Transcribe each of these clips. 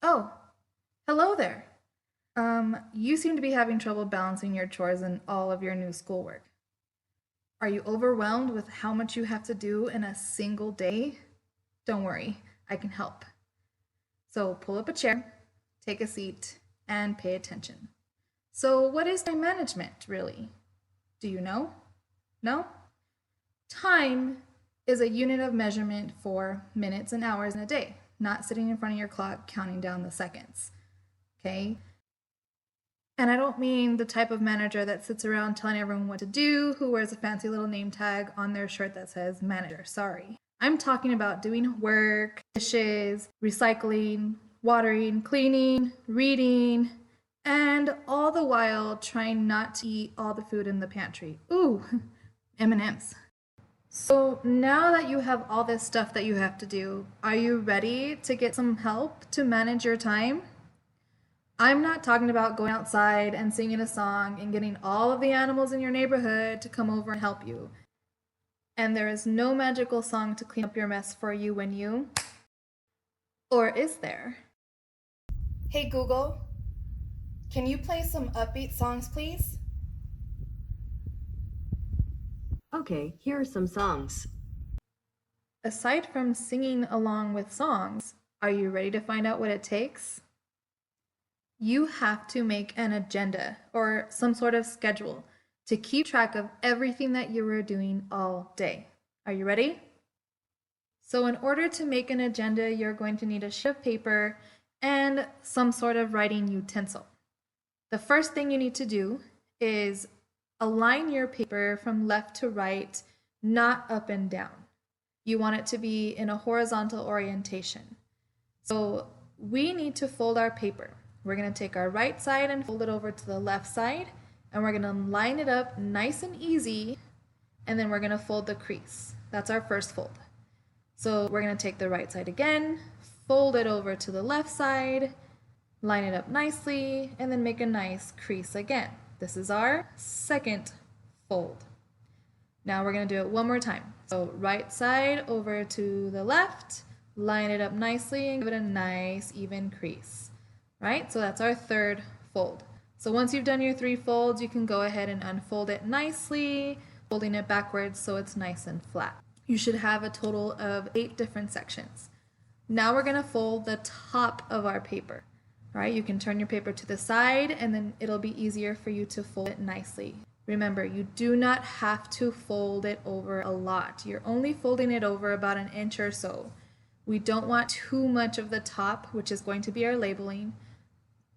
Oh, hello there. You seem to be having trouble balancing your chores and all of your new schoolwork. Are you overwhelmed with how much you have to do in a single day? Don't worry, I can help. So pull up a chair, take a seat, and pay attention. So, what is time management really? Do you know? No? Time is a unit of measurement for minutes and hours in a day, not sitting in front of your clock counting down the seconds. Okay? And I don't mean the type of manager that sits around telling everyone what to do, who wears a fancy little name tag on their shirt that says manager. Sorry. I'm talking about doing work, dishes, recycling, watering, cleaning, reading, and all the while trying not to eat all the food in the pantry. Ooh, M&Ms. So now that you have all this stuff that you have to do, are you ready to get some help to manage your time? I'm not talking about going outside and singing a song and getting all of the animals in your neighborhood to come over and help you. And there is no magical song to clean up your mess for you when you. Or is there? Hey Google, can you play some upbeat songs, please? Okay, here are some songs. Aside from singing along with songs, are you ready to find out what it takes? You have to make an agenda or some sort of schedule to keep track of everything that you are doing all day. Are you ready? So in order to make an agenda, you're going to need a sheet of paper and some sort of writing utensil. The first thing you need to do is align your paper from left to right, not up and down. You want it to be in a horizontal orientation. So we need to fold our paper. We're going to take our right side and fold it over to the left side, and we're going to line it up nice and easy, and then we're going to fold the crease. That's our first fold. So we're going to take the right side again, fold it over to the left side, line it up nicely, and then make a nice crease again. This is our second fold. Now we're going to do it one more time. So right side over to the left, line it up nicely, and give it a nice even crease. Right? So that's our third fold. So once you've done your 3 folds, you can go ahead and unfold it nicely, folding it backwards so it's nice and flat. You should have a total of 8 different sections. Now we're going to fold the top of our paper. All right, you can turn your paper to the side and then it'll be easier for you to fold it nicely. Remember, you do not have to fold it over a lot. You're only folding it over about an inch or so. We don't want too much of the top, which is going to be our labeling,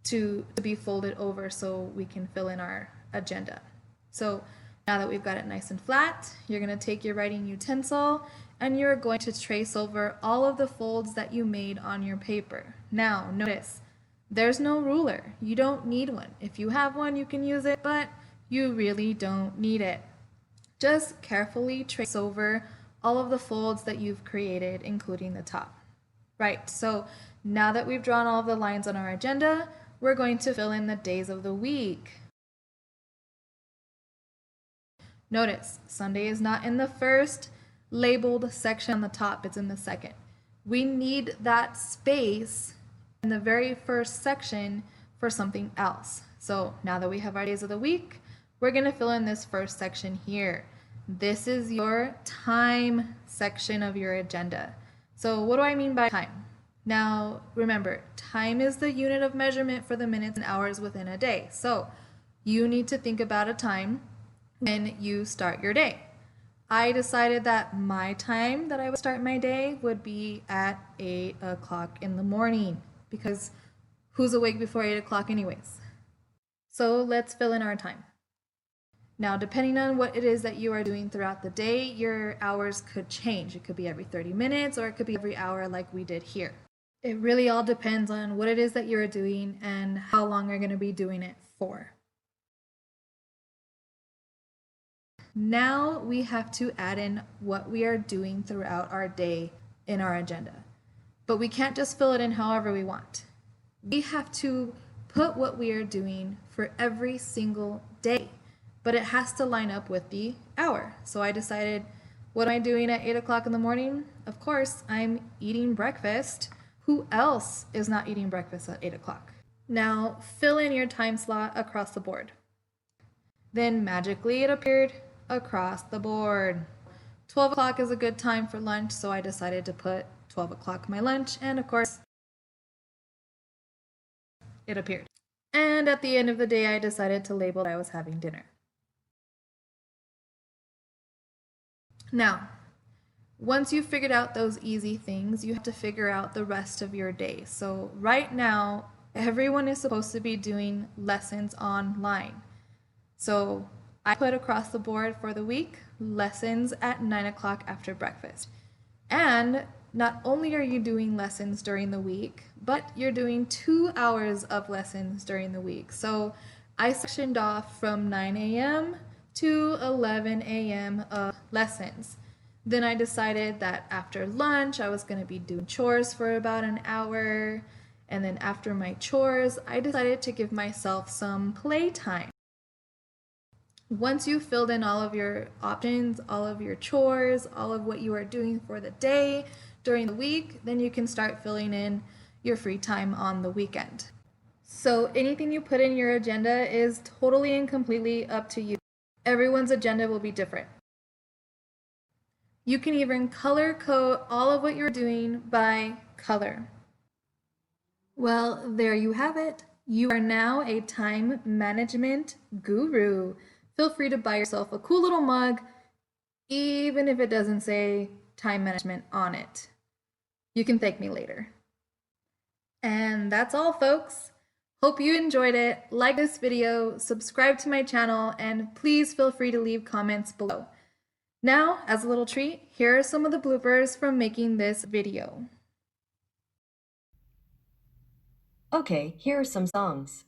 to be folded over so we can fill in our agenda. So now that we've got it nice and flat, you're going to take your writing utensil and you're going to trace over all of the folds that you made on your paper. Now, notice, there's no ruler. You don't need one. If you have one, you can use it, but you really don't need it. Just carefully trace over all of the folds that you've created, including the top. Right, so now that we've drawn all of the lines on our agenda, we're going to fill in the days of the week. Notice, Sunday is not in the first labeled section on the top, it's in the second. We need that space in the very first section for something else. So now that we have our days of the week, we're going to fill in this first section here. This is your time section of your agenda. So what do I mean by time? Now, remember, time is the unit of measurement for the minutes and hours within a day. So you need to think about a time when you start your day. I decided that my time that I would start my day would be at 8 o'clock in the morning because who's awake before 8 o'clock anyways? So let's fill in our time. Now, depending on what it is that you are doing throughout the day, your hours could change. It could be every 30 minutes or it could be every hour like we did here. It really all depends on what it is that you're doing and how long you're going to be doing it for. Now we have to add in what we are doing throughout our day in our agenda. But we can't just fill it in however we want. We have to put what we are doing for every single day, but it has to line up with the hour. So I decided, what am I doing at 8 o'clock in the morning? Of course, I'm eating breakfast. Who else is not eating breakfast at 8 o'clock? Now fill in your time slot across the board. Then magically it appeared across the board. 12 o'clock is a good time for lunch, so I decided to put 12 o'clock my lunch, and of course, it appeared. And at the end of the day, I decided to label that I was having dinner. Now, once you've figured out those easy things, you have to figure out the rest of your day. So right now, everyone is supposed to be doing lessons online. So I put across the board for the week, lessons at 9 o'clock after breakfast. And not only are you doing lessons during the week, but you're doing 2 hours of lessons during the week. So I sectioned off from 9 a.m. to 11 a.m. of lessons. Then I decided that after lunch, I was going to be doing chores for about an hour. And then after my chores, I decided to give myself some playtime. Once you've filled in all of your options, all of your chores, all of what you are doing for the day during the week, then you can start filling in your free time on the weekend. So anything you put in your agenda is totally and completely up to you. Everyone's agenda will be different. You can even color code all of what you're doing by color. Well, there you have it. You are now a time management guru. Feel free to buy yourself a cool little mug, even if it doesn't say time management on it. You can thank me later. And that's all, folks. Hope you enjoyed it. Like this video, subscribe to my channel, and please feel free to leave comments below. Now, as a little treat, here are some of the bloopers from making this video. Okay, here are some songs.